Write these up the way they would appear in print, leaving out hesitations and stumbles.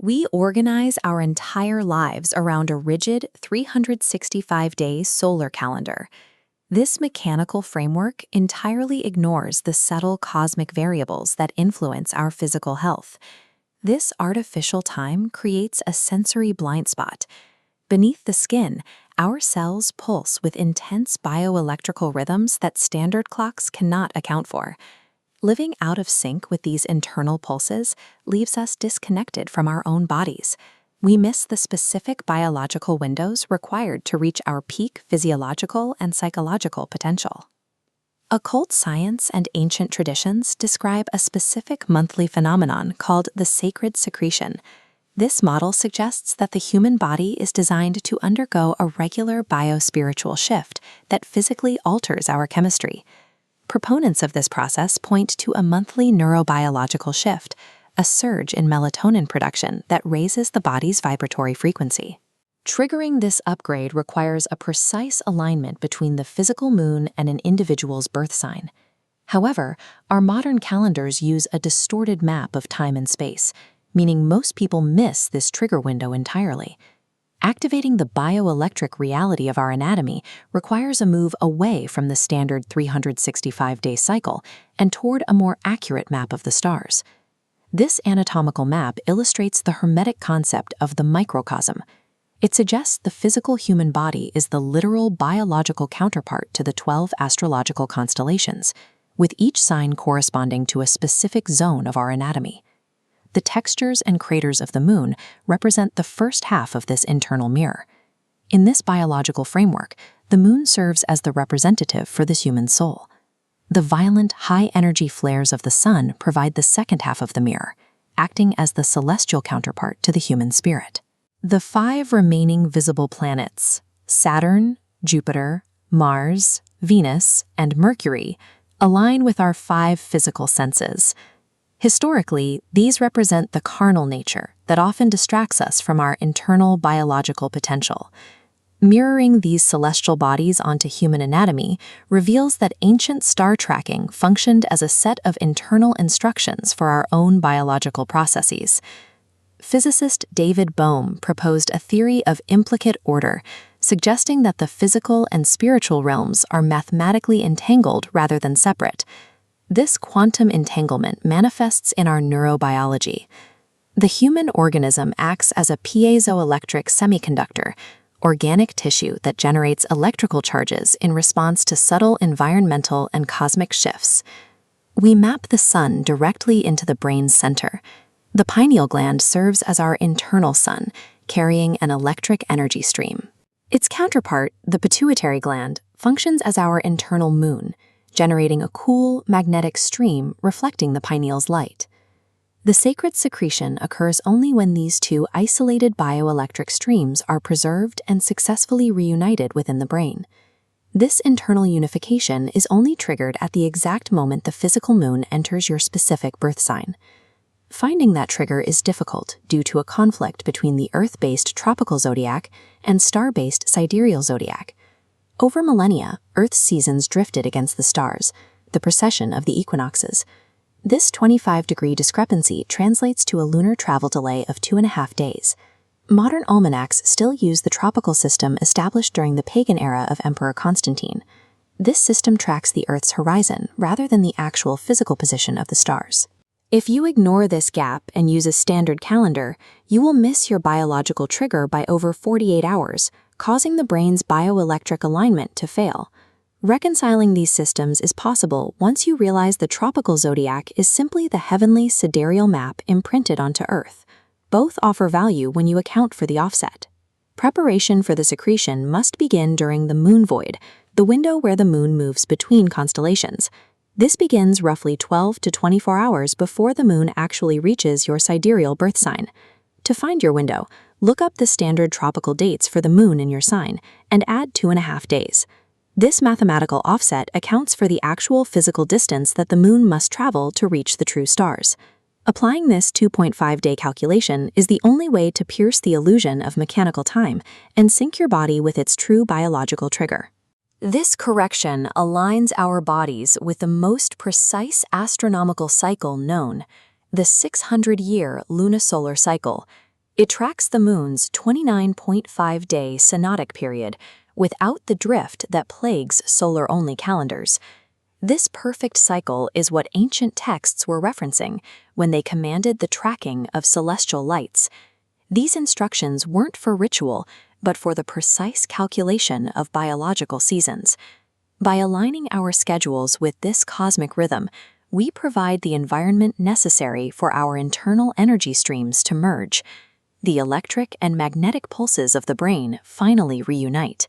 We organize our entire lives around a rigid 365-day solar calendar. This mechanical framework entirely ignores the subtle cosmic variables that influence our physical health. This artificial time creates a sensory blind spot. Beneath the skin, our cells pulse with intense bioelectrical rhythms that standard clocks cannot account for. Living out of sync with these internal pulses leaves us disconnected from our own bodies. We miss the specific biological windows required to reach our peak physiological and psychological potential. Occult science and ancient traditions describe a specific monthly phenomenon called the Sacred Secretion. This model suggests that the human body is designed to undergo a regular biospiritual shift that physically alters our chemistry. Proponents of this process point to a monthly neurobiological shift, a surge in melatonin production that raises the body's vibratory frequency. Triggering this upgrade requires a precise alignment between the physical moon and an individual's birth sign. However, our modern calendars use a distorted map of time and space, meaning most people miss this trigger window entirely. Activating the bioelectric reality of our anatomy requires a move away from the standard 365-day cycle and toward a more accurate map of the stars. This anatomical map illustrates the Hermetic concept of the microcosm. It suggests the physical human body is the literal biological counterpart to the 12 astrological constellations, with each sign corresponding to a specific zone of our anatomy. The textures and craters of the moon represent the first half of this internal mirror. In this biological framework, the moon serves as the representative for the human soul. The violent, high-energy flares of the sun provide the second half of the mirror, acting as the celestial counterpart to the human spirit. The 5 remaining visible planets, Saturn, Jupiter, Mars, Venus, and Mercury, align with our 5 physical senses. Historically, these represent the carnal nature that often distracts us from our internal biological potential. Mirroring these celestial bodies onto human anatomy reveals that ancient star tracking functioned as a set of internal instructions for our own biological processes. Physicist David Bohm proposed a theory of implicate order, suggesting that the physical and spiritual realms are mathematically entangled rather than separate. This quantum entanglement manifests in our neurobiology. The human organism acts as a piezoelectric semiconductor, organic tissue that generates electrical charges in response to subtle environmental and cosmic shifts. We map the sun directly into the brain's center. The pineal gland serves as our internal sun, carrying an electric energy stream. Its counterpart, the pituitary gland, functions as our internal moon, generating a cool, magnetic stream reflecting the pineal's light. The sacred secretion occurs only when these 2 isolated bioelectric streams are preserved and successfully reunited within the brain. This internal unification is only triggered at the exact moment the physical moon enters your specific birth sign. Finding that trigger is difficult due to a conflict between the Earth-based tropical zodiac and star-based sidereal zodiac. Over millennia, Earth's seasons drifted against the stars, the precession of the equinoxes. This 25-degree discrepancy translates to a lunar travel delay of 2.5 days. Modern almanacs still use the tropical system established during the pagan era of Emperor Constantine. This system tracks the Earth's horizon rather than the actual physical position of the stars. If you ignore this gap and use a standard calendar, you will miss your biological trigger by over 48 hours, causing the brain's bioelectric alignment to fail. Reconciling these systems is possible once you realize the tropical zodiac is simply the heavenly sidereal map imprinted onto Earth. Both offer value when you account for the offset. Preparation for the secretion must begin during the moon void, the window where the moon moves between constellations. This begins roughly 12 to 24 hours before the moon actually reaches your sidereal birth sign. To find your window, look up the standard tropical dates for the moon in your sign and add 2.5 days. This mathematical offset accounts for the actual physical distance that the moon must travel to reach the true stars. Applying this 2.5-day calculation is the only way to pierce the illusion of mechanical time and sync your body with its true biological trigger. This correction aligns our bodies with the most precise astronomical cycle known, the 600-year lunisolar cycle, It tracks the moon's 29.5-day synodic period without the drift that plagues solar-only calendars. This perfect cycle is what ancient texts were referencing when they commanded the tracking of celestial lights. These instructions weren't for ritual, but for the precise calculation of biological seasons. By aligning our schedules with this cosmic rhythm, we provide the environment necessary for our internal energy streams to merge. The electric and magnetic pulses of the brain finally reunite.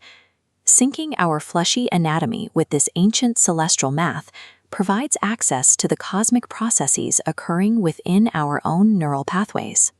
Syncing our fleshy anatomy with this ancient celestial math provides access to the cosmic processes occurring within our own neural pathways.